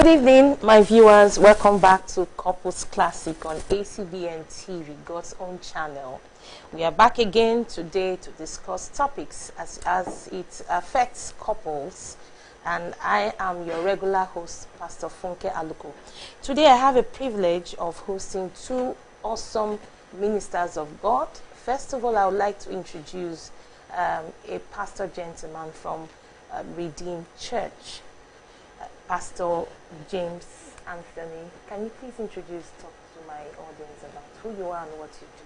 Good evening, my viewers. Welcome back to Couples Classic on ACBN TV, God's own channel. We are back again today to discuss topics as it affects couples. And I am your regular host, Pastor Funke Aluko. Today I have a privilege of hosting two awesome ministers of God. First of all, I would like to introduce a pastor gentleman from Redeemed Church, Pastor James Anthony. Can you please talk to my audience about who you are and what you do?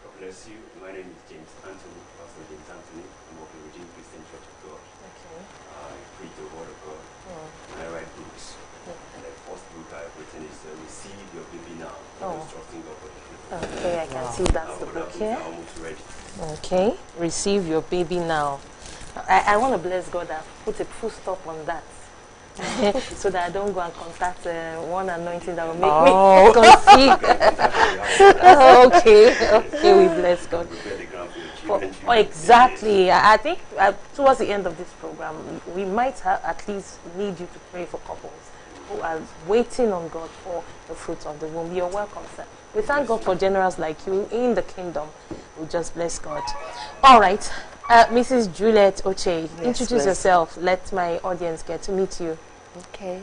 God bless you. My name is James Anthony, Pastor James Anthony. I'm of the Redeemed Christian Church of God. Okay. I preach the Word of God. And I write books. And the first book I've written is Receive Your Baby Now. Trusting God for the future. Okay, I can see that's the book here. I'm almost ready. Okay, Receive Your Baby Now. I want to bless God and put a full stop on that. So that I don't go and contact one anointing that will make me conceive. Okay, we bless God. Exactly. I think towards the end of this program, we might at least need you to pray for couples who are waiting on God for the fruit of the womb. You're welcome, sir. We thank God for generals like you in the kingdom. We just bless God. All right. Mrs. Juliet Oche, introduce yourself. Let my audience get to meet you. Okay.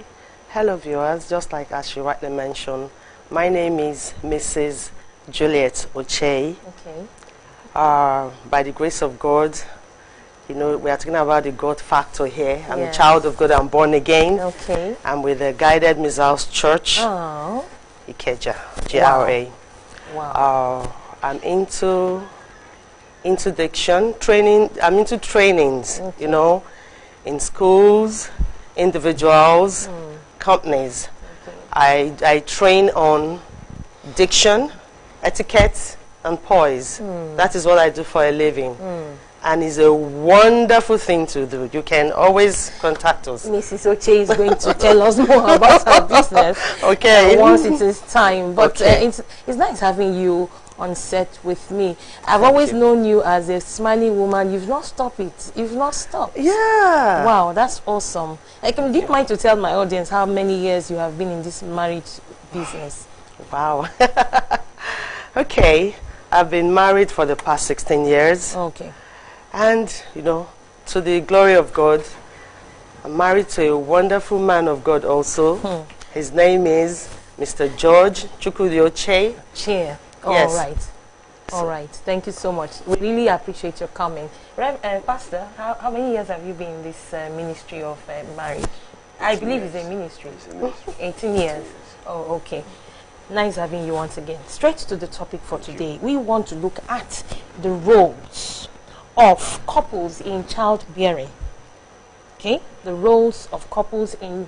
Hello, viewers. Just like as she rightly mentioned, my name is Mrs. Juliet Oche. Okay. By the grace of God, you know, we are talking about the God factor here. I'm a child of God. I'm born again. Okay. I'm with the Guided Missiles Church, Ikeja, GRA. Wow. I'm into training. I'm into trainings, you know, in schools, individuals, companies. Okay. I train on diction, etiquette, and poise. That is what I do for a living. And it's a wonderful thing to do. You can always contact us. Mrs. Oche is going to tell us more about her business. Okay. Once it is time. But okay. It's nice having you on set with me. I've always known you as a smiling woman. You've not stopped it. You've not stopped. Yeah. Wow, that's awesome. Do you mind to tell my audience how many years you have been in this marriage business? Wow. Okay. I've been married for the past 16 years. Okay. And, you know, to the glory of God, I'm married to a wonderful man of God also. His name is Mr. George Chukwudioche. Chair. Yes. All right. All right. Thank you so much. We really appreciate your coming. Pastor, how many years have you been in this ministry of marriage? I believe it's a ministry. It's a ministry. 18 years. Oh, okay. Nice having you once again. Straight to the topic for today. We want to look at the roles of couples in childbearing. Okay? The roles of couples in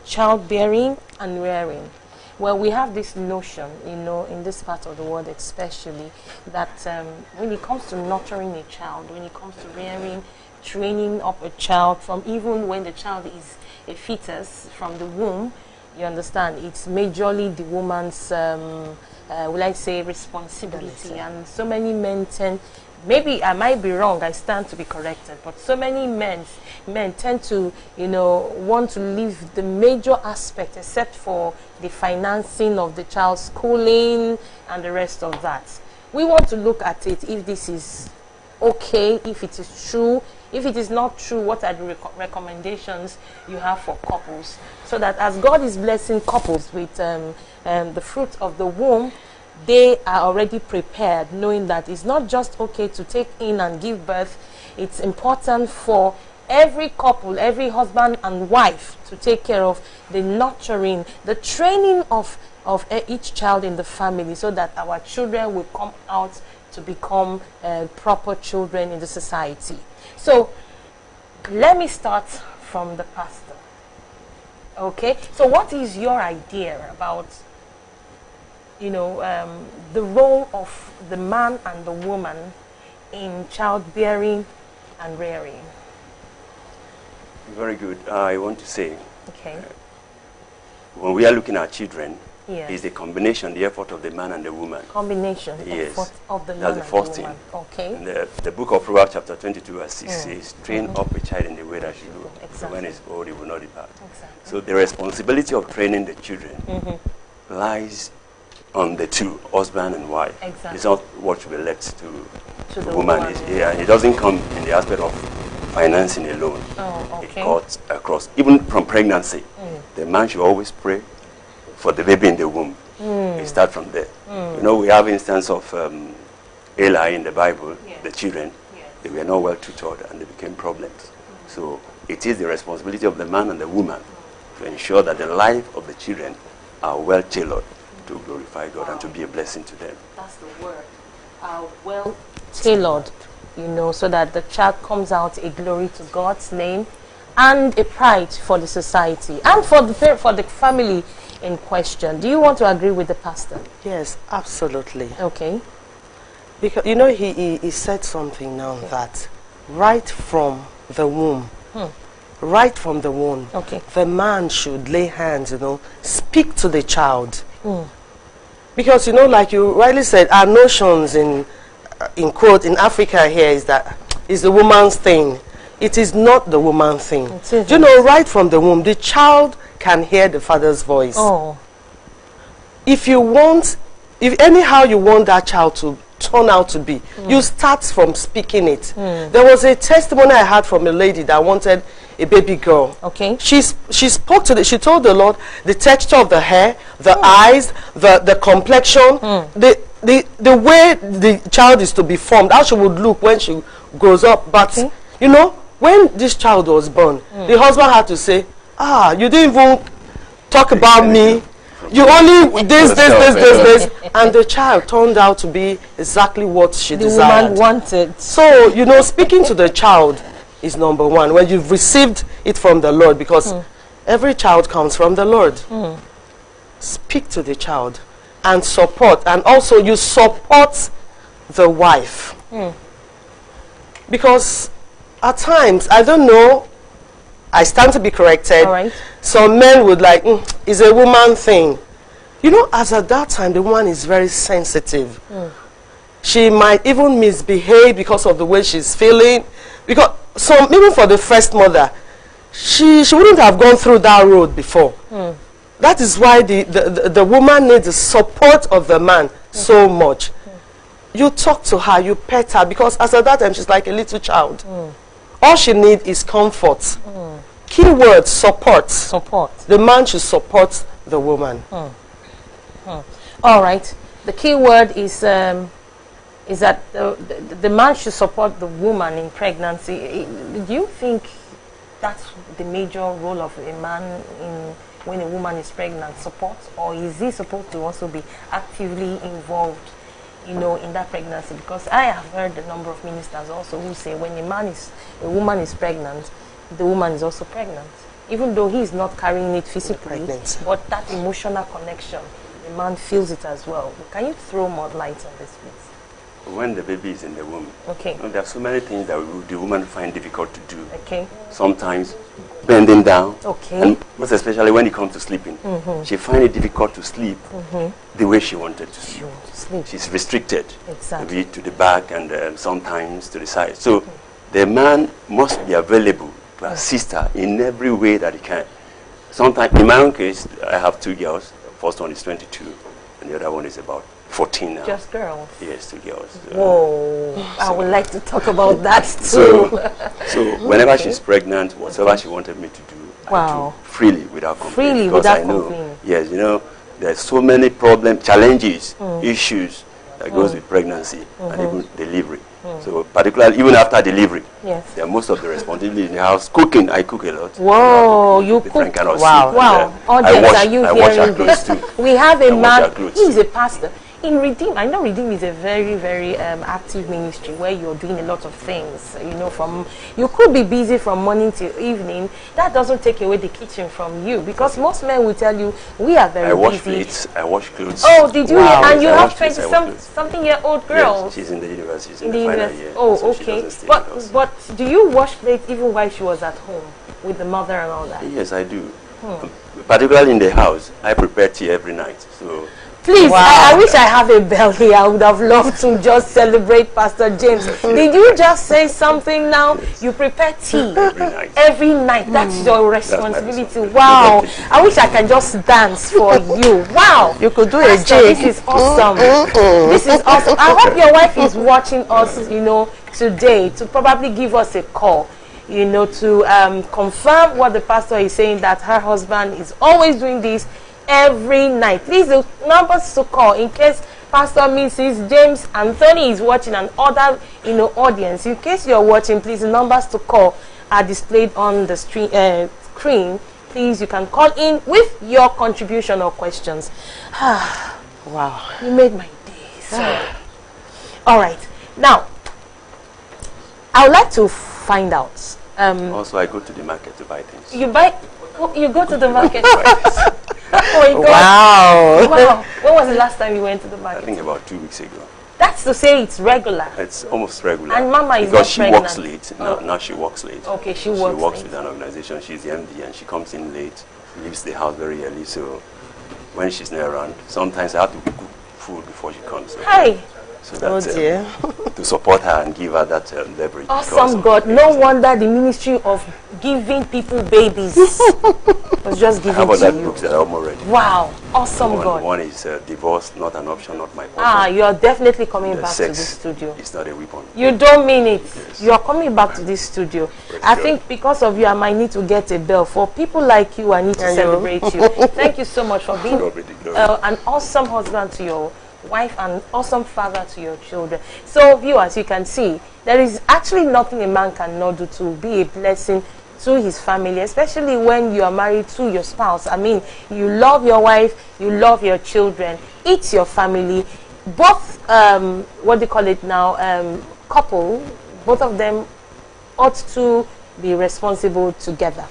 childbearing and rearing. Well, we have this notion, you know, in this part of the world especially, that when it comes to nurturing a child, when it comes to rearing, training up a child from even when the child is a fetus from the womb, you understand, it's majorly the woman's, will I say, responsibility. And so many men tend, maybe I might be wrong, I stand to be corrected, but so many men tend to, you know, want to leave the major aspect except for the financing of the child's schooling and the rest of that. We want to look at it, if this is okay, if it is true. If it is not true, what are the recommendations you have for couples? So that as God is blessing couples with the fruit of the womb, they are already prepared, knowing that it's not just okay to take in and give birth. It's important for every couple, every husband and wife to take care of the nurturing, the training of each child in the family, so that our children will come out to become proper children in the society. So let me start from the pastor. Okay, so what is your idea about, you know, the role of the man and the woman in childbearing and rearing? Very good. I want to say, Okay. when we are looking at children, Yeah. is the combination, the effort of the man and the woman. Combination, Yes. effort of the man That's the and first the woman. thing. Okay. And the book of Proverbs chapter 22 verse 6 says, train up a child in the way that should go. So Exactly. when it's old, he will not depart. Exactly. So the responsibility of training the children lies on the two, husband and wife. Exactly. It's not what should be left to the woman. woman. It doesn't come in the aspect of financing alone. Oh, It okay. cuts across. Even from pregnancy, the man should always pray for the baby in the womb. It starts from there. You know, we have instance of Eli in the Bible, the children, they were not well tutored and they became problems. So it is the responsibility of the man and the woman to ensure that the life of the children are well tailored to glorify God and to be a blessing to them. That's the word. Well tailored, you know, so that the child comes out a glory to God's name and a pride for the society and for the family in question. Do you want to agree with the pastor? Yes, absolutely. Okay. Because, you know, he said something now that right from the womb, right from the womb, the man should lay hands, you know, speak to the child. Because, you know, like you rightly said, our notions in quote, in Africa here is that it's the woman's thing. It is not the woman's thing. You know, right from the womb, the child can hear the father's voice. Oh. If anyhow you want that child to turn out to be, you start from speaking it. There was a testimony I had from a lady that wanted a baby girl. Okay. She spoke to she told the Lord the texture of the hair, the eyes, the complexion, the way the child is to be formed, how she would look when she grows up. But you know, when this child was born, the husband had to say, you didn't even talk about me. You only this, and the child turned out to be exactly what she desired. The woman wanted. So, you know, speaking to the child is number one when you've received it from the Lord, because every child comes from the Lord. Speak to the child and support, and also you support the wife. Because at times, I don't know, I stand to be corrected. All right. Some men would like, it's a woman thing. You know, as at that time, the woman is very sensitive. She might even misbehave because of the way she's feeling. Because even for the first mother, she wouldn't have gone through that road before. That is why the woman needs the support of the man so much. You talk to her, you pet her, because as at that time, she's like a little child. All she needs is comfort. Key word, support. Support. The man should support the woman. All right. The key word is that the man should support the woman in pregnancy. Do you think that's the major role of a man when a woman is pregnant, support? Or is he supposed to also be actively involved, you know, in that pregnancy? Because I have heard a number of ministers also who say when a woman is pregnant, the woman is also pregnant, even though he is not carrying it physically, but that emotional connection, the man feels it as well. Can you throw more light on this, please? When the baby is in the womb, okay, you know, there are so many things that the woman find difficult to do. Okay. Sometimes bending down, okay, and most especially when it comes to sleeping, she finds it difficult to sleep the way she wanted to sleep. She's restricted, maybe to the back and sometimes to the side. So the man must be available to assist her in every way that he can. Sometimes, in my own case, I have two girls. The first one is 22, and the other one is about 14 now. Just girls? Yes, two girls. Whoa, I would like to talk about that too. So whenever she's pregnant, whatever she wanted me to do, I do freely without complaining. Freely without complaining. Yes, you know, there's so many problems, challenges, issues that goes with pregnancy and even delivery. So particularly even after delivery, there are most of the responsibility in the house. Cooking, I cook a lot. Whoa, you cook. Wow. Wow. Audience, are you hearing this? We have a man, he's a pastor. In Redeem, I know Redeem is a very, very active ministry where you're doing a lot of things. You know, you could be busy from morning till evening. That doesn't take away the kitchen from you, because most men will tell you we are very busy. I wash plates, I wash clothes. Oh, did you? Wow. And you have 20-something-year-old girl. Yes, she's in the university. She's in the final year. Oh, so okay. But do you wash plates even while she was at home with the mother and all that? Yes, I do. Particularly in the house, I prepare tea every night. So Please, Wow. I wish I have a bell here. I would have loved to just celebrate Pastor James. Did you just say something now? You prepare tea every night. every night. That's your responsibility. responsibility. Wow. I wish I can just dance for you. Wow. You could do a Pastor, jig. this is awesome. This is awesome. I hope your wife is watching us, today to probably give us a call, to confirm what the pastor is saying, that her husband is always doing this every night. Please, the numbers to call in case Pastor Mrs. James Anthony is watching and other audience. In case you're watching, please, the numbers to call are displayed on the screen. Please, you can call in with your contribution or questions. Wow. You made my day. So. All right. Now, I would like to find out. Also, I go to the market to buy things. You go to the market. Oh my God. Wow. Wow. When was the last time you went to the I market? think about 2 weeks ago. That's to say it's regular. It's almost regular. And Mama is because not she pregnant. works late. Oh. Now she works late. Okay, she She works works late. with an organization. She's the MD and she comes in late, leaves the house very early. So when she's not around, sometimes I have to cook food before she comes. So, Hi. so Oh that, dear. to support her and give her that leverage. because Awesome of God. the No business. wonder the ministry of giving people babies was just I given have to other you. books that are almost ready. Wow. Awesome God. One is divorce, not an option, not my portion. You're definitely coming The back to sex this studio. is not a weapon. You don't mean it. Yes. You're coming back to this studio. Praise I God. think because of you, I might need to get a bell. For people like you, I need to And you. celebrate you. Thank you so much for being God be the glory. an awesome husband to your wife and awesome father to your children. So, viewers, you can see there is actually nothing a man cannot do to be a blessing to his family, especially when you are married to your spouse. I mean, you love your wife, you love your children, it's your family. Both, what do you call it now, couple, both of them ought to be responsible together.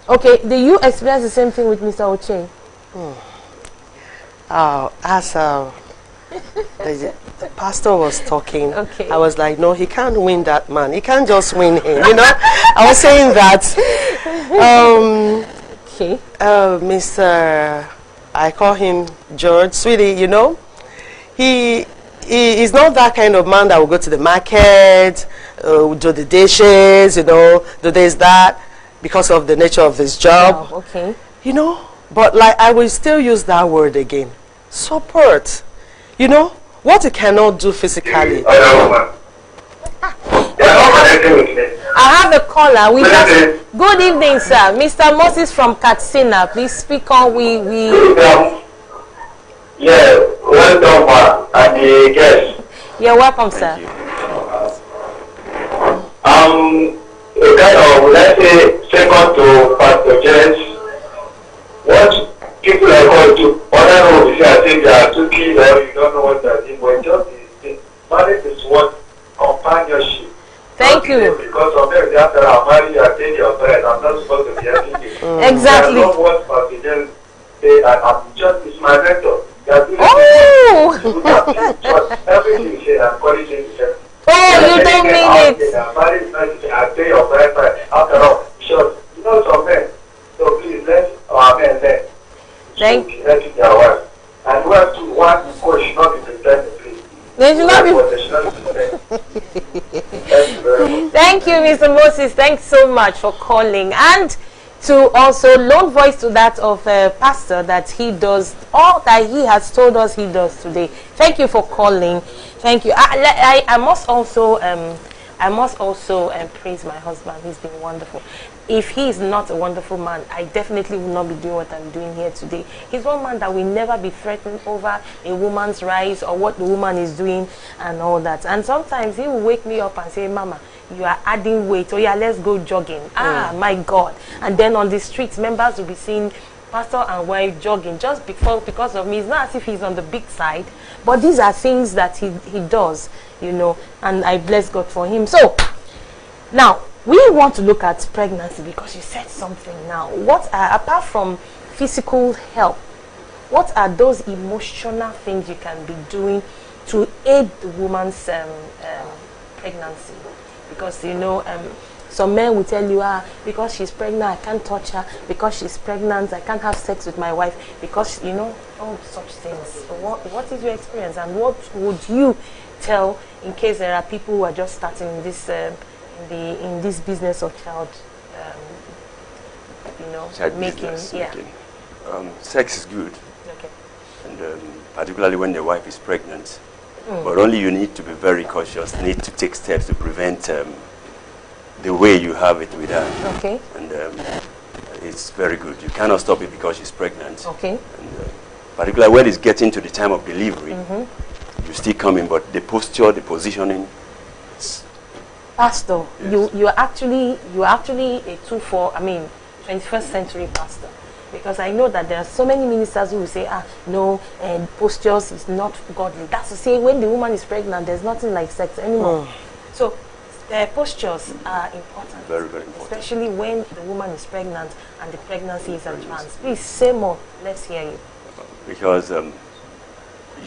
Okay, do you experience the same thing with Mr. Oche? As the pastor was talking, Okay. I was like, no, he can't win that man. He can't just win him. I was saying that Okay. Mr. I call him George, sweetie, he is not that kind of man that will go to the market, do the dishes, do this, that, because of the nature of his job. Wow, okay. But like I will still use that word again. Support. What you cannot do physically. I have a caller. Good evening, sir. Mr. Moses from Katsina. Please speak on. Yeah, welcome and the guest. You're welcome, sir. Thank you. Kind of, let's say, second to Pastor James, what people are going to, other know if I think they are too keen or you don't know what they are doing, but just marriage is what companionship. Thank you. Because of them, after I marry, I take your bread. I'm not supposed to be anything. Exactly. I love what Pastor James said, and I'm just, it's my mentor. Oh! Everything you say, I'm calling him. Oh, you don't mean it. I pay your bride price. After all, sure. Some men. So please, let our men learn. Thank you. Let their wife. And we have to, one coach should not be pretending, please. They should not be. They should not be pretending. Thank you very much. Thank you, Mr. Moses. Thanks so much for calling. And to also loan voice to that of Pastor that he does all that he has told us he does today. Thank you for calling. Thank you. I must also praise my husband. He's been wonderful. If he is not a wonderful man, I definitely will not be doing what I'm doing here today. He's one man that will never be threatened over a woman's rights or what the woman is doing and all that. And sometimes he will wake me up and say, Mama, you are adding weight. Oh yeah, let's go jogging. My God. And then on the streets, members will be seeing pastor and wife jogging just because of me. It's not as if he's on the big side, but these are things that he does, and I bless God for him. So now we want to look at pregnancy because you said something now. What are, apart from physical help, what are those emotional things you can be doing to aid the woman's pregnancy? Because Some men will tell you, because she's pregnant, I can't touch her. Because she's pregnant, I can't have sex with my wife. Because, you know, all such things. So what is your experience? And what would you tell in case there are people who are just starting in this in this business of child, making? Sex is good. Okay. And particularly when the wife is pregnant. But only you need to be very cautious, need to take steps to prevent the way you have it with her. Okay. And it's very good. You cannot stop it because she's pregnant. Okay. And particularly when it's getting to the time of delivery, you still come in, but the posture, the positioning. Pastor, yes. you're actually a 21st century pastor. Because I know that there are so many ministers who will say, no, postures is not godly. That's to say, when the woman is pregnant, there's nothing like sex anymore. So, postures are important. Very, very important. Especially when the woman is pregnant and the pregnancy is advanced. Please say more. Let's hear you. Because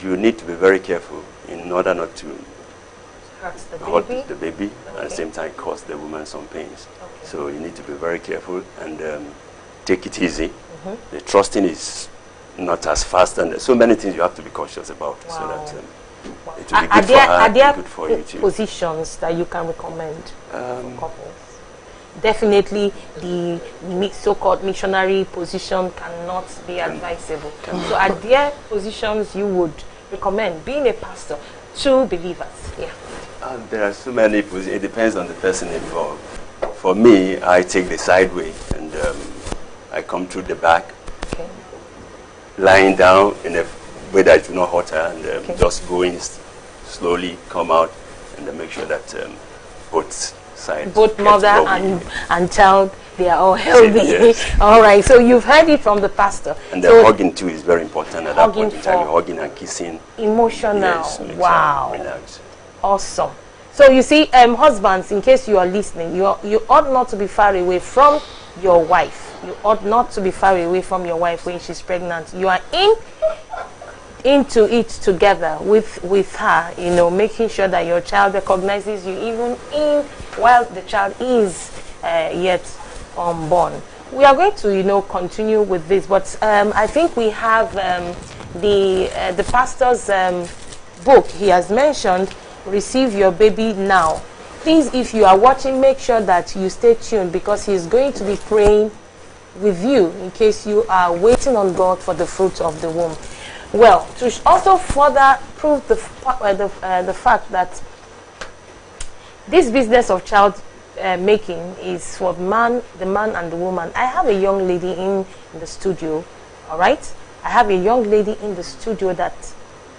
you need to be very careful in order not to hurt the baby, and at the same time cause the woman some pains. Okay. So you need to be very careful and take it easy. The trusting is not as fast, and there's so many things you have to be cautious about. Wow. So that Wow. it will be good for her, Are there good for you too. positions that you can recommend for couples? Definitely, the so-called missionary position cannot be advisable. So, are there positions you would recommend, being a pastor, to believers? Yeah. There are so many positions. It depends on the person involved. For me, I take the side way, and I come through the back, Okay. lying down in a way that will not hurt her, and just going slowly, come out, and then make sure that both sides, both mother and child, they are all healthy. Yes. All right. So you've heard it from the pastor. And the so hugging too is very important. At that hugging point in time, you're hugging and kissing. Emotional. Yes, makes her Wow. relax. Awesome. So you see, husbands, in case you are listening, you ought not to be far away from your wife. You ought not to be far away from your wife when she's pregnant. You are into it together with her, making sure that your child recognizes you even while the child is yet unborn. We are going to continue with this, but I think we have the pastor's book. He has mentioned Receive Your Baby Now. Please, if you are watching, make sure that you stay tuned, because he's going to be praying with you in case you are waiting on God for the fruit of the womb. Well, to also further prove the fact that this business of child making is for the man and the woman, I have a young lady in the studio. All right, I have a young lady in the studio that,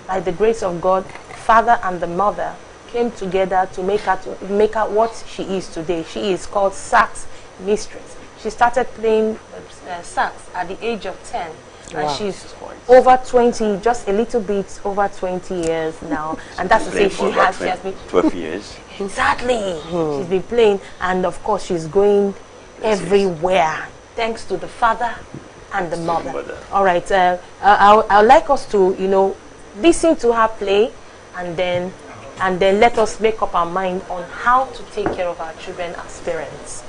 by the grace of God, father and the mother came together to make her what she is today. She is called sax mistress. She started playing sax at the age of 10. And she's over 20, just a little bit over 20 years now. And that's to say she has been 12 years. Exactly. She's been playing, and of course she's going everywhere, thanks to the father and the mother. All right. I'd like us to, listen to her play, and then let us make up our mind on how to take care of our children as parents.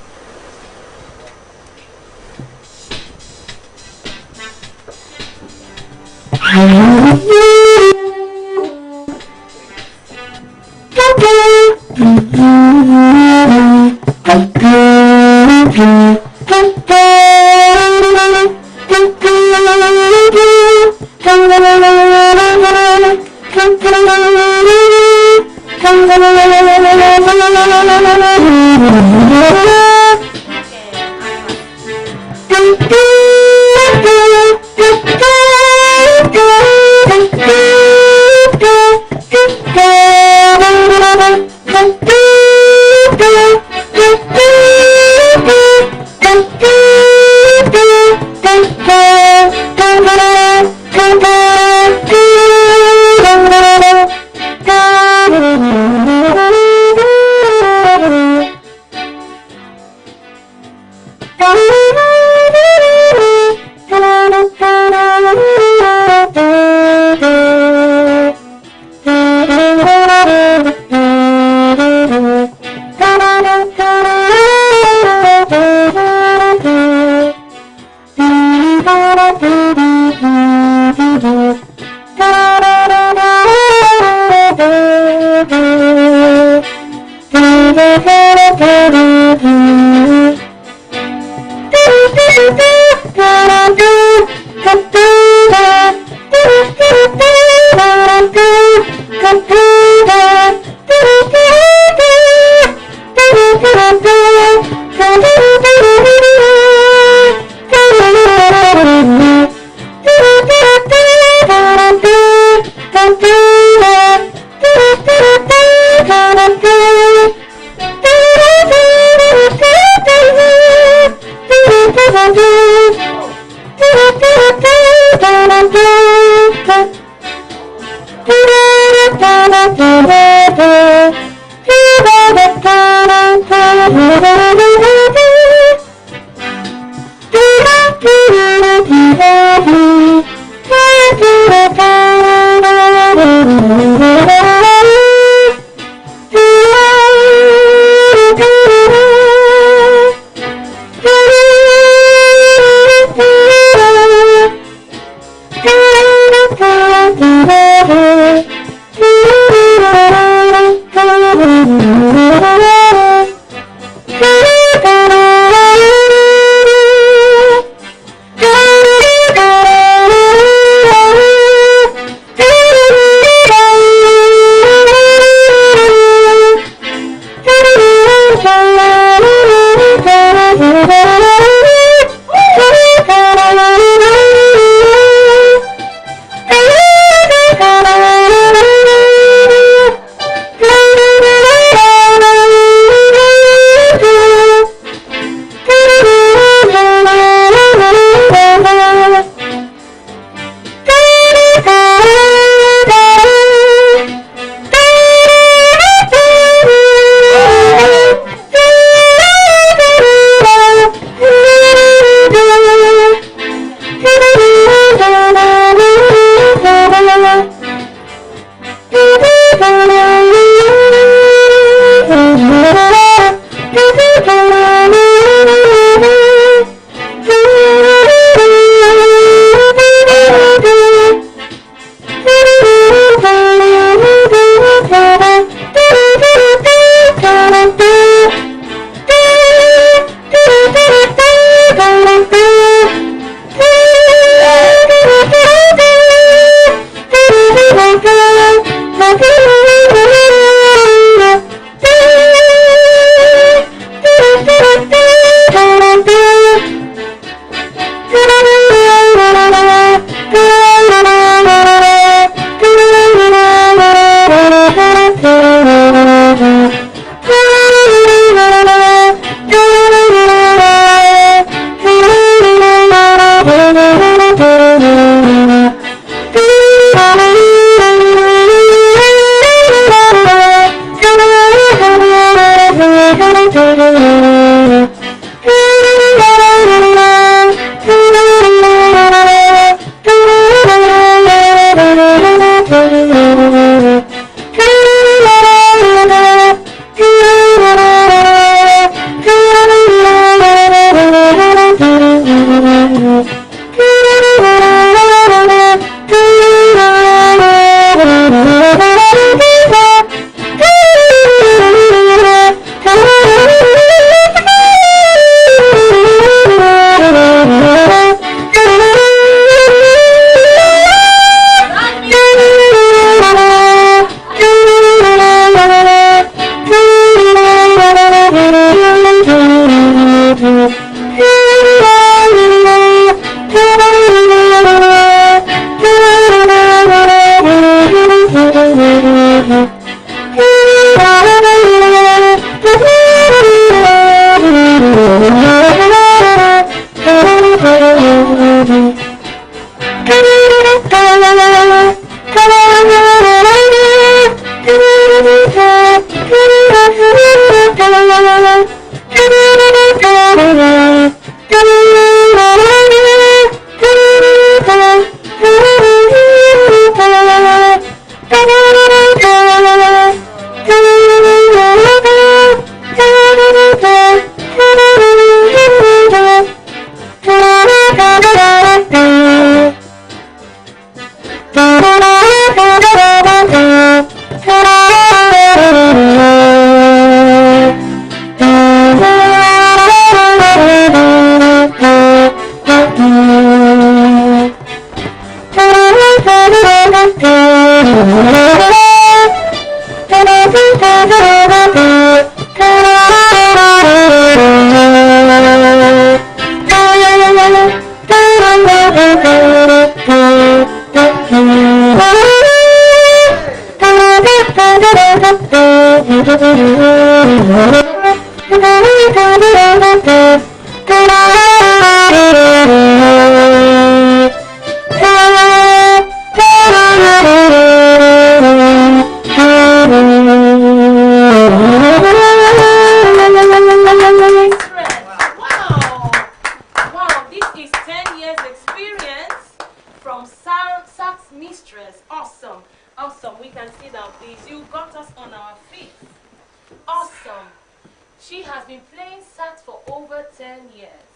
10 years,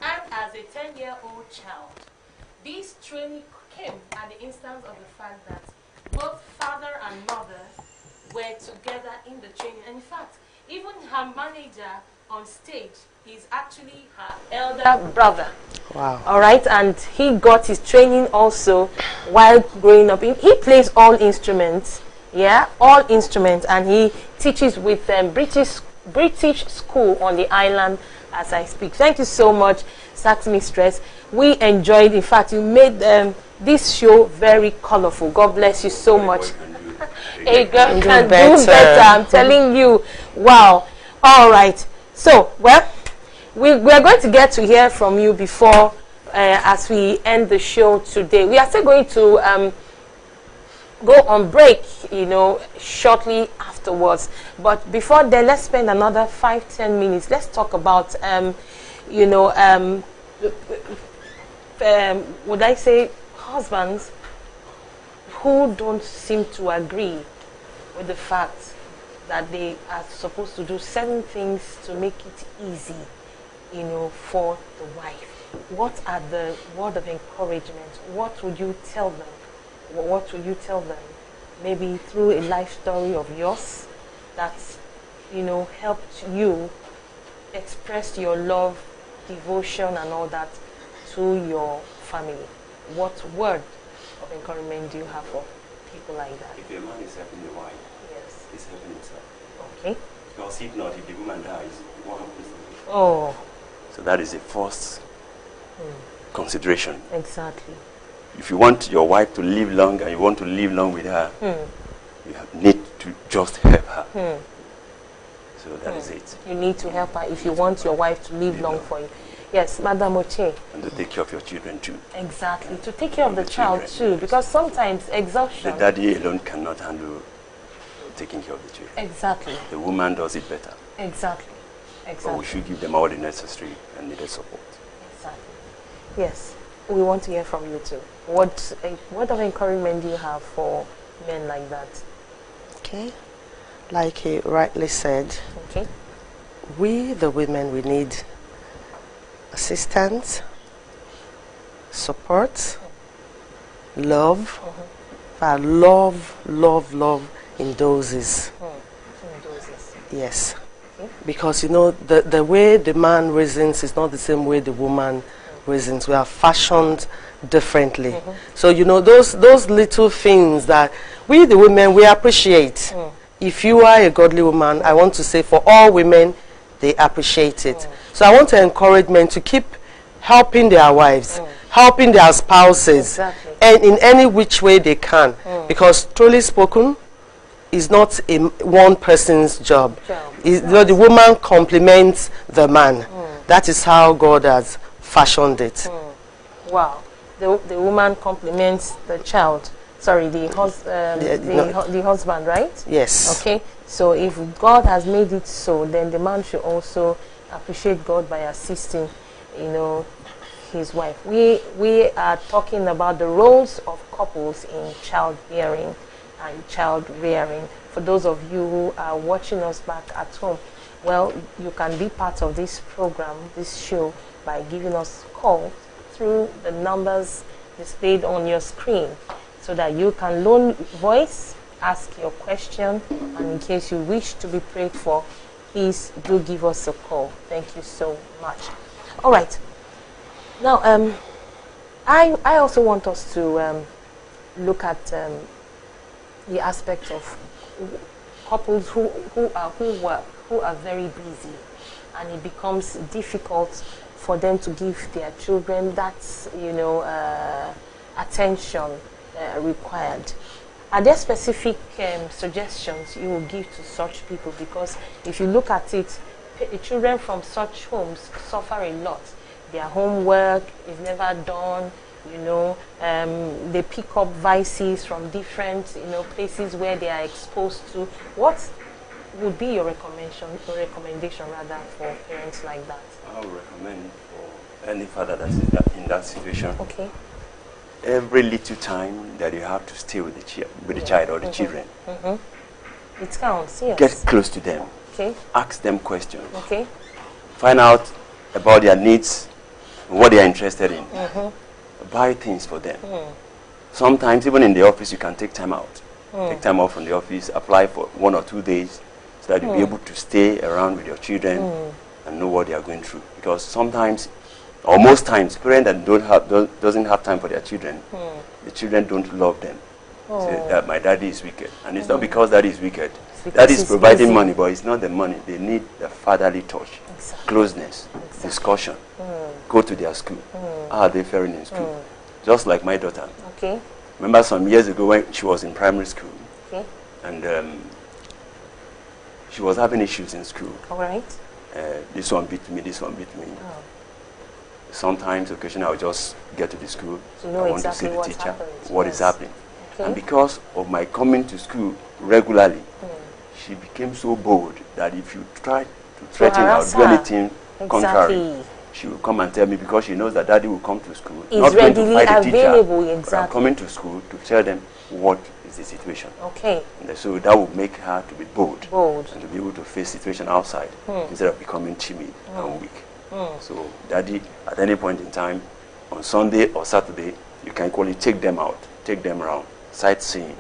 and as a 10-year-old child, this training came at the instance of the fact that both father and mother were together in the training. And in fact, even her manager on stage is actually her elder brother. Wow. All right, and he got his training also while growing up. He plays all instruments, yeah, all instruments, and he teaches with British school on the island as I speak. Thank you so much, Sax Mistress. We enjoyed. In fact, you made this show very colorful. God bless you so much. A girl can do better. I'm telling you. Wow. All right. So, well, we are going to get to hear from you before as we end the show today. We are still going to go on break, you know, shortly afterwards. But before then, let's spend another 5-10 minutes. Let's talk about, you know, would I say husbands who don't seem to agree with the fact that they are supposed to do certain things to make it easy, you know, for the wife. What are the word of encouragement? What would you tell them? What would you tell them? Maybe through a life story of yours that, you know, helped you express your love, devotion, and all that to your family. What word of encouragement do you have for people like that? If a man is helping the wife, Yes. he's helping himself. Okay. Because if not, if the woman dies, what happens to him? Oh. So that is the first consideration. Exactly. If you want your wife to live long and you want to live long with her, you need to just help her. So that is it. You need to help her if you want your wife to live long for you. Yes, Madam Oche. And to take care of your children too. Exactly. To take care of the child children, too, because sometimes exhaustion. The daddy alone cannot handle taking care of the children. Exactly. The woman does it better. Exactly. But Exactly. we should give them all the necessary and needed support. Exactly. Yes. We want to hear from you too. What of encouragement do you have for men like that? Okay. Like he rightly said, Okay. we, the women, we need assistance, support, love. Love in doses. In doses. Yes. Okay. Because, you know, the way the man reasons is not the same way the woman reasons. We are fashioned differently. So, you know, those little things that we, the women, we appreciate. If you are a godly woman, I want to say for all women, they appreciate it. So I want to encourage men to keep helping their wives, helping their spouses, Exactly. and in any which way they can. Because truly spoken, is not a one person's job. You know, the woman complements the man. That is how God has fashioned it. Wow. The woman complements the child. Sorry, the husband, right? Yes. Okay. So if God has made it so, then the man should also appreciate God by assisting, you know, his wife. We are talking about the roles of couples in childbearing and child rearing. For those of you who are watching us back at home, well, you can be part of this program, this show, by giving us a call through the numbers displayed on your screen, so that you can loan voice, ask your question, and in case you wish to be prayed for, please do give us a call. Thank you so much. All right. Now, I also want us to look at the aspect of couples who are very busy, and it becomes difficult for them to give their children that, you know, attention required. Are there specific suggestions you will give to such people? Because if you look at it, children from such homes suffer a lot. Their homework is never done. You know, they pick up vices from different, you know, places where they are exposed to. What would be your recommendation rather for parents like that? I would recommend for any father that is in that situation. Okay. Every little time that you have to stay with the child or the children, It counts. Yes. get close to them. Okay. Ask them questions. Okay. Find out about their needs, what they are interested in. Buy things for them. Sometimes, even in the office, you can take time out. Take time off from the office, apply for 1 or 2 days, so that you'll be able to stay around with your children and know what they are going through. Because sometimes, or most times, parents that doesn't have time for their children, the children don't love them. Say that my daddy is wicked. And it's not because daddy is wicked. Daddy is providing money, but it's not the money. They need the fatherly touch, closeness, discussion. Go to their school. How are they faring in school? Just like my daughter. Okay. Remember some years ago when she was in primary school, and she was having issues in school. All right. This one beat me, this one beat me. Sometimes, occasionally, I would just get to the school. To know I want exactly to see the teacher, happened. what is happening. Okay. And because of my coming to school regularly, she became so bold that if you try to threaten her or do anything contrary, she will come and tell me, because she knows that daddy will come to school. Is not going to readily fight the available, teacher, but I'm coming to school to tell them what is the situation. Okay. And so that will make her to be bold. And to be able to face situation outside instead of becoming timid and weak. So daddy, at any point in time, on Sunday or Saturday, you can equally take them out, take them around, sightseeing,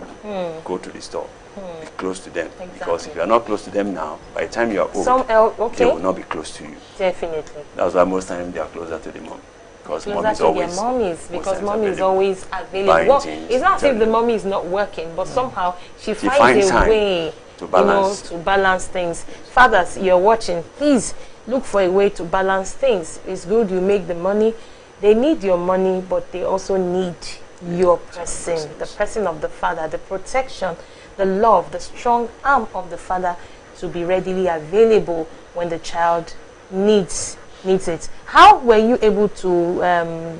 go to the store, be close to them. Because if you are not close to them now, by the time you are old, they will not be close to you. Definitely. That's why most times they are closer to the mom. Because mom is always because mommy is always available. Well, it's not as if the mommy is not working, but somehow she finds a way to balance things. Fathers, you're watching, please look for a way to balance things. It's good you make the money. They need your money, but they also need your person, the person of the father, the protection, the love, the strong arm of the father to be readily available when the child needs it. How were you able to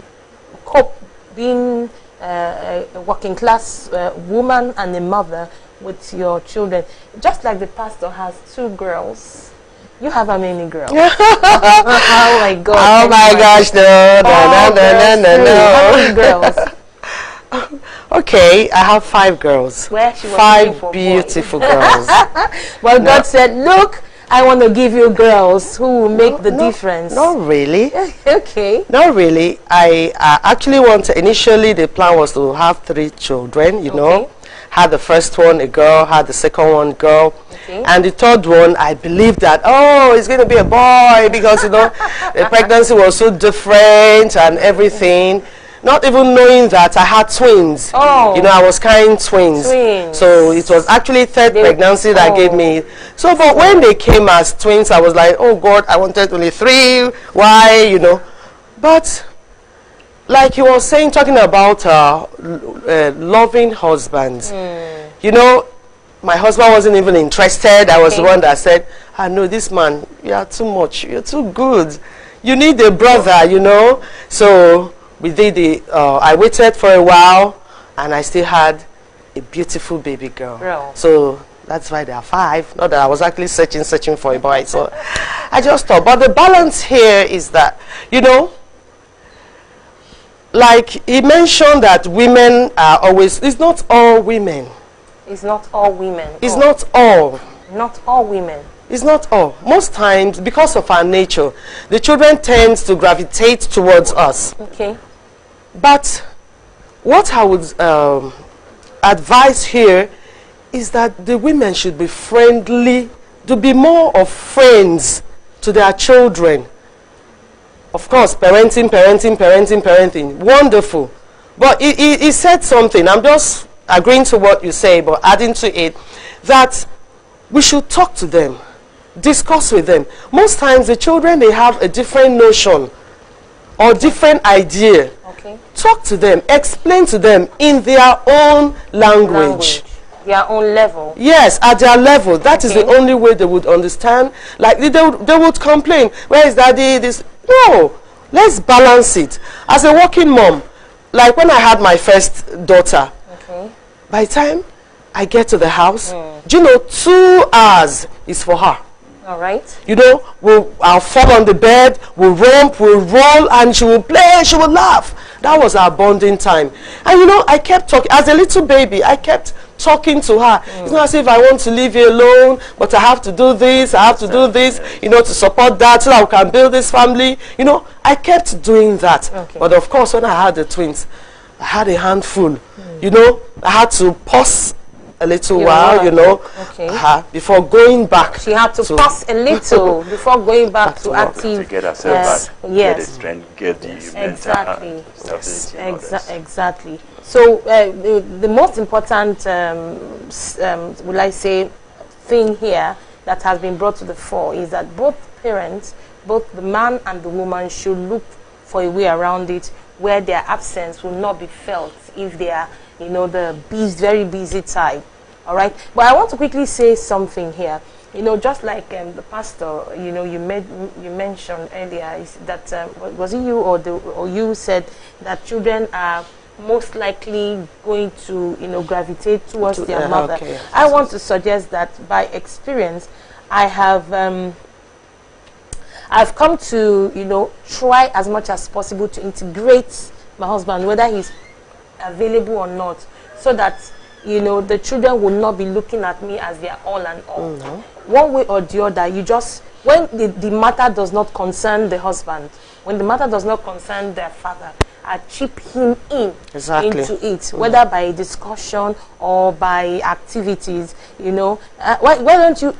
cope being a working class woman and a mother with your children? Just like the pastor has 2 girls. You have how many girls? Oh my God. Oh my gosh, no. How many girls? Okay, I have 5 girls. Where she was 5 beautiful girls. Well, God said, look, I want to give you girls who will make the difference. Not really. Okay. Not really. I actually initially the plan was to have 3 children, you know. Had the first one a girl, had the second one girl. And the third one, I believed that, oh, it's going to be a boy because, you know, the pregnancy was so different and everything. Not even knowing that I had twins. You know, I was carrying twins. So it was actually third pregnancy that gave me. So but when they came as twins, I was like, oh God, I wanted only 3. Why, you know? But like you were saying, talking about loving husbands. You know, my husband wasn't even interested. I was the one that said, I know this man, you are too much. You're too good. You need a brother, you know. So we did I waited for a while, and I still had a beautiful baby girl. So that's why there are 5. Not that I was actually searching for a boy. So I just thought. But the balance here is that, you know, like he mentioned that women are always, it's not all women. It's not all women. It's not all. Not all women. It's not all. Most times, because of our nature, the children tend to gravitate towards us. Okay. But what I would advise here is that the women should be friendly, to be more of friends to their children. Of course, parenting. Wonderful. But he said something. I'm just agreeing to what you say, but adding to it that we should talk to them, discuss with them. Most times the children, they have a different notion or different idea. Talk to them, explain to them in their own language. Their own level. Yes, at their level. That is the only way they would understand. Like they would complain, where is daddy? This. No, let's balance it. As a working mom, like when I had my first daughter, by the time I get to the house, do you know, 2 hours is for her. All right. You know, I'll fall on the bed, we'll romp, we'll roll, and she will play, she will laugh. That was our bonding time. And you know, I kept talking, as a little baby, I kept talking to her. It's not as if I want to leave you alone, but I have to do this, I have to do this, you know, to support that, so that we can build this family. You know, I kept doing that. But of course, when I had the twins, I had a handful. You know, I had to pause a little You're while, right. you know, Okay. before going back. She had to pause a little before going back to work. To active. get herself back, get the Yes. strength, get the mental Exactly. stability and all this. Exactly. So the most important, will I say, thing here that has been brought to the fore is that both parents, both the man and the woman, should look for a way around it where their absence will not be felt if they are, you know, the very busy type. All right. But I want to quickly say something here. You know, just like the pastor, you know, you mentioned earlier is that was it you or you said that children are most likely going to, you know, gravitate towards their mother. Okay. I want to suggest that by experience, I have I've come to, you know, try as much as possible to integrate my husband, whether he's available or not, so that, you know, the children will not be looking at me as their all and all. One way or the other, you just, when the matter does not concern the husband, when the matter does not concern their father, I chip him in into it, whether by discussion or by activities, you know. Why don't you,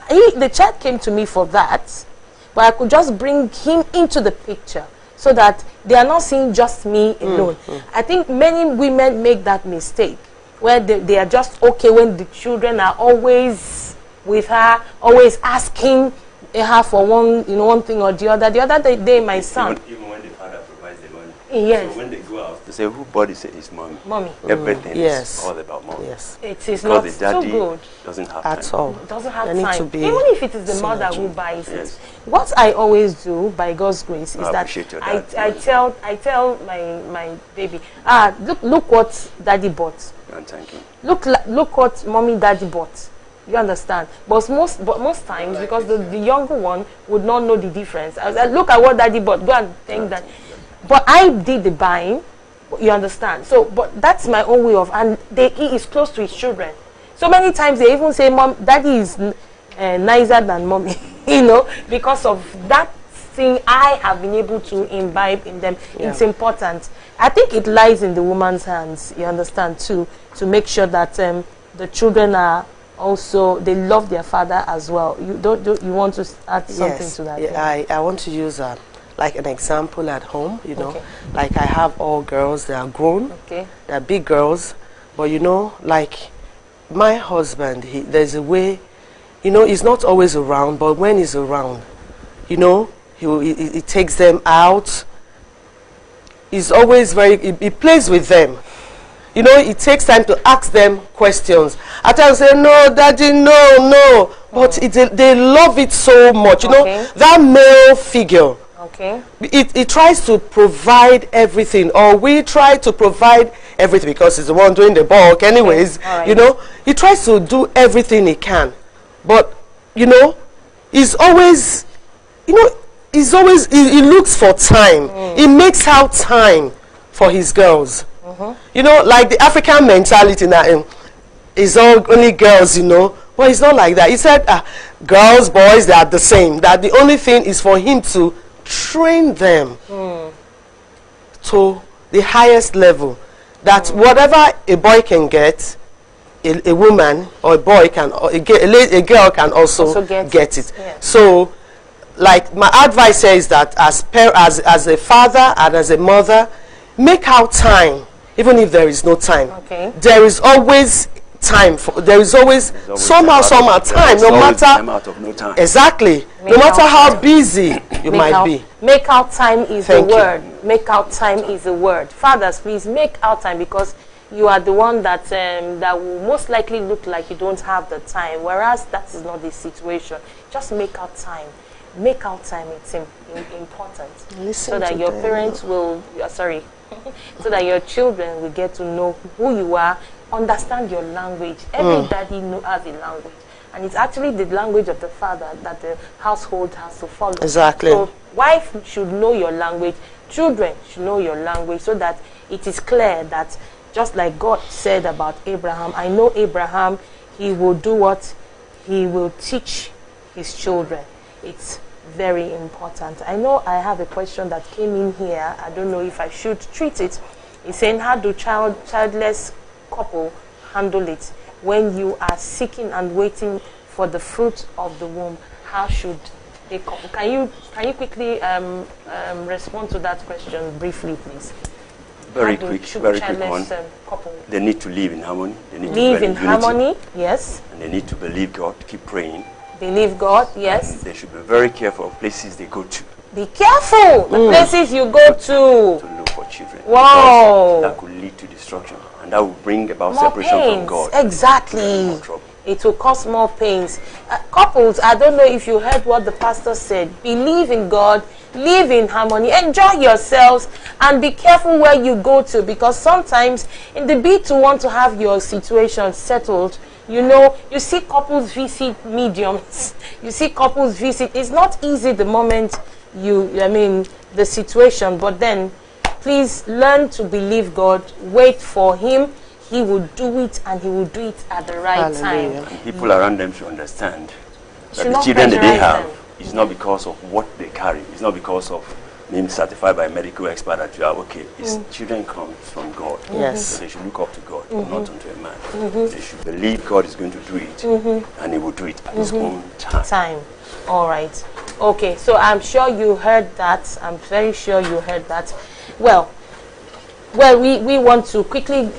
the child came to me for that, but I could just bring him into the picture so that they are not seeing just me alone. I think many women make that mistake where they are just okay when the children are always with her, always asking her for one thing or the other. The other day, my son. Even when the father provides the money. Yes. So when they go out, they say, who body say is mommy? Mommy. Everything Yes. is all about mommy. Yes. It is Because not the daddy so good. doesn't have At time. all. Doesn't have They need time. to be Even if it is the mother who buys Yes. it. What I always do, by God's grace, is I that appreciate your I dad. tell my baby, look what daddy bought. And thank you. Look what mommy daddy bought. You understand? But most times, because the younger one would not know the difference. I was like, look at what daddy bought. Go and thank that. But I did the buying. You understand? So, but that's my own way of, and he is close to his children. So many times they even say, "Mom, daddy is nicer than mommy," you know, because of that thing I have been able to imbibe in them. Yeah. It's important. I think it lies in the woman's hands. You understand too, to make sure that the children are also, they love their father as well. You want to add something to that? Yeah, I want to use like an example at home, you know. Okay. Like I have all girls, they are grown, Okay. they're big girls, but you know, like my husband, there's a way, you know, he's not always around, but when he's around, you know, he takes them out. He's always he plays with them. You know, it takes time to ask them questions. At times say, no, daddy, no. But they love it so much. You know, that male figure, it tries to provide everything, or we try to provide everything because he's the one doing the bulk anyways. You know, he tries to do everything he can. But, you know, he's always, you know, he looks for time. He makes out time for his girls. You know, like the African mentality now, is only girls, you know. But it's not like that. He said, girls, boys, they are the same. That the only thing is for him to train them to the highest level. That whatever a boy can get, a woman or a boy can, or a girl can also get it. Yeah. So, like my advice here is that as a father and as a mother, make out time. Even if there is no time, there is always time. There is always somehow time. No matter time out of no time. Exactly. No matter how busy you might be. Make out time is the word. Make out time is the word. Fathers, please make out time, because you are the one that that will most likely look like you don't have the time, whereas that is not the situation. Just make out time. Make out time. It's important. So that your parents will. So that your children will get to know who you are, understand your language. Every daddy has a language, and it's actually the language of the father that the household has to follow. Exactly. So wife should know your language, children should know your language, so that it is clear that just like God said about Abraham, I know Abraham, he will do what? He will teach his children. It's very important. I know I have a question that came in here. I don't know if I should treat it. He's saying, how do childless couple handle it when you are seeking and waiting for the fruit of the womb? How should they couple? Can you quickly respond to that question briefly, please? Very quick one. Couple they need to live in harmony. They need live to in harmony, yes. And they need to believe God, keep praying. Believe God, yes. And they should be very careful of places they go to. Be careful the places you go to look for children. Wow. That could lead to destruction. And that will bring about more separation pains. from God. Exactly. More trouble. It will cause more pains. Couples, I don't know if you heard what the pastor said. Believe in God, live in harmony, enjoy yourselves, and be careful where you go to, because sometimes in the bid to want to have your situation settled, you know, you see couples visit mediums. You see couples visit. It's not easy the moment the situation, but then please learn to believe God, wait for Him. He will do it, and He will do it at the right time. And people around them should understand that Should the children that they have them. is not because of what they carry. It's not because of being certified by a medical expert that you are okay. It's children come from God. Yes. So they should look up to God, not unto a man. They should believe God is going to do it, and He will do it at His own time. All right. Okay, so I'm sure you heard that. I'm very sure you heard that. Well, we want to quickly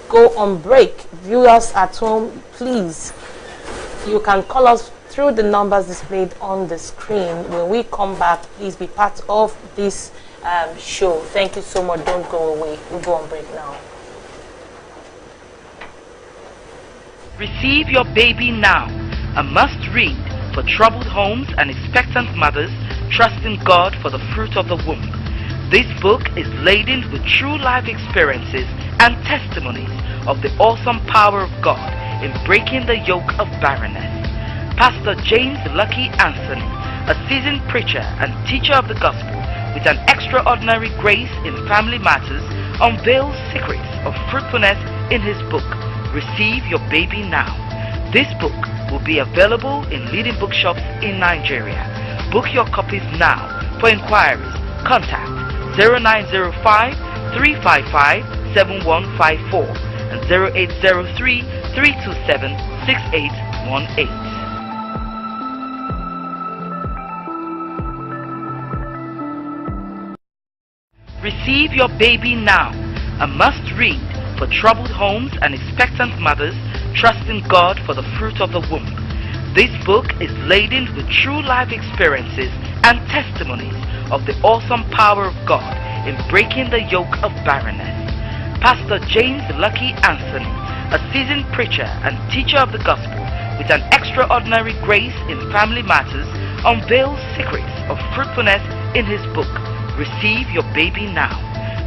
go on break. Viewers at home, please, you can call us through the numbers displayed on the screen. When we come back, please be part of this show. Thank you so much. Don't go away. We'll go on break now. Receive Your Baby Now, a must-read for troubled homes and expectant mothers trusting God for the fruit of the womb. This book is laden with true life experiences and testimonies of the awesome power of God in breaking the yoke of barrenness. Pastor James Lucky Anthony, a seasoned preacher and teacher of the gospel with an extraordinary grace in family matters, unveils secrets of fruitfulness in his book, Receive Your Baby Now. This book will be available in leading bookshops in Nigeria. Book your copies now. For inquiries, contact 0905 355 7154 and 0803 327 6818. Receive Your Baby Now, a must-read for troubled homes and expectant mothers trusting God for the fruit of the womb. This book is laden with true life experiences and testimonies of the awesome power of God in breaking the yoke of barrenness. Pastor James Lucky Anthony, a seasoned preacher and teacher of the gospel with an extraordinary grace in family matters, unveils secrets of fruitfulness in his book, Receive Your Baby Now.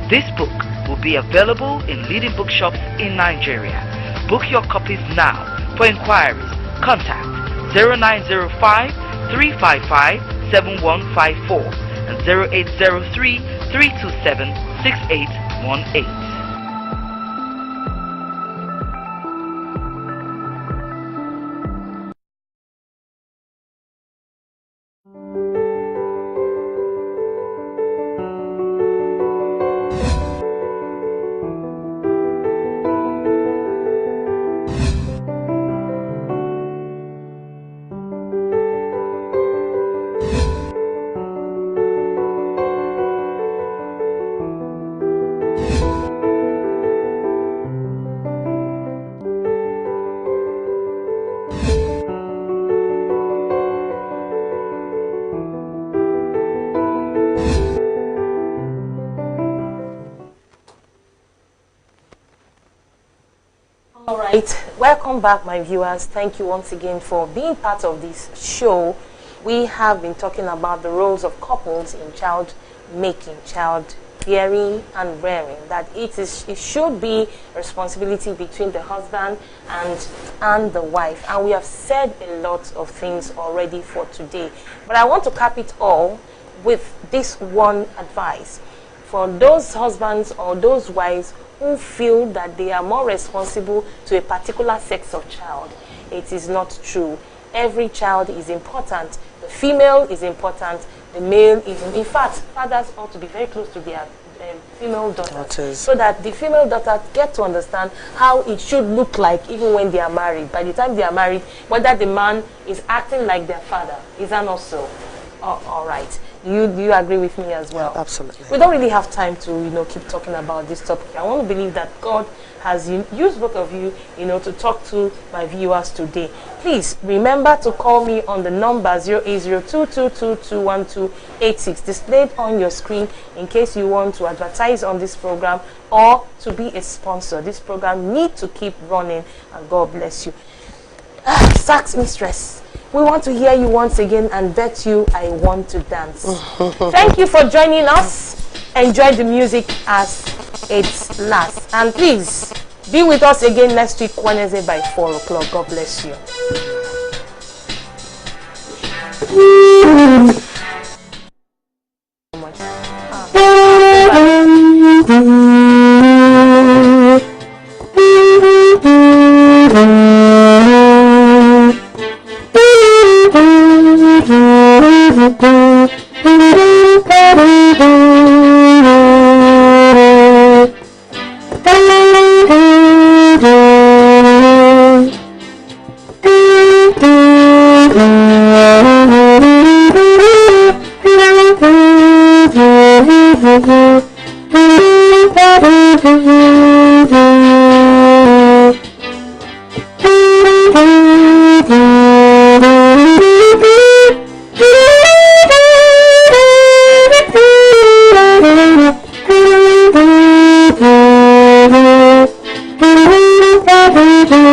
This book will be available in leading bookshops in Nigeria. Book your copies now. For inquiries, contact 0905 355 7154 and 0803 327 6818. All right, welcome back, my viewers. Thank you once again for being part of this show. We have been talking about the roles of couples in child making, child bearing and rearing, that it should be a responsibility between the husband and the wife. And we have said a lot of things already for today. But I want to cap it all with this one advice. For those husbands or those wives who feel that they are more responsible to a particular sex of child, it is not true. Every child is important. The female is important. The male is, in fact, fathers ought to be very close to their female daughters, Daughters. so that the female daughter get to understand how it should look like even when they are married. By the time they are married, whether the man is acting like their father, is that not so? Oh, all right. Do you agree with me as well? Absolutely. We don't really have time to keep talking about this topic. I want to believe that God has used both of you to talk to my viewers today. Please remember to call me on the number 08022221286 displayed on your screen in case you want to advertise on this program or to be a sponsor. This program needs to keep running, and God bless you. Sax Mistress, we want to hear you once again and bet you I want to dance. Thank you for joining us. Enjoy the music as it lasts. And please, be with us again next week, Wednesday by 4 o'clock. God bless you. Thank you.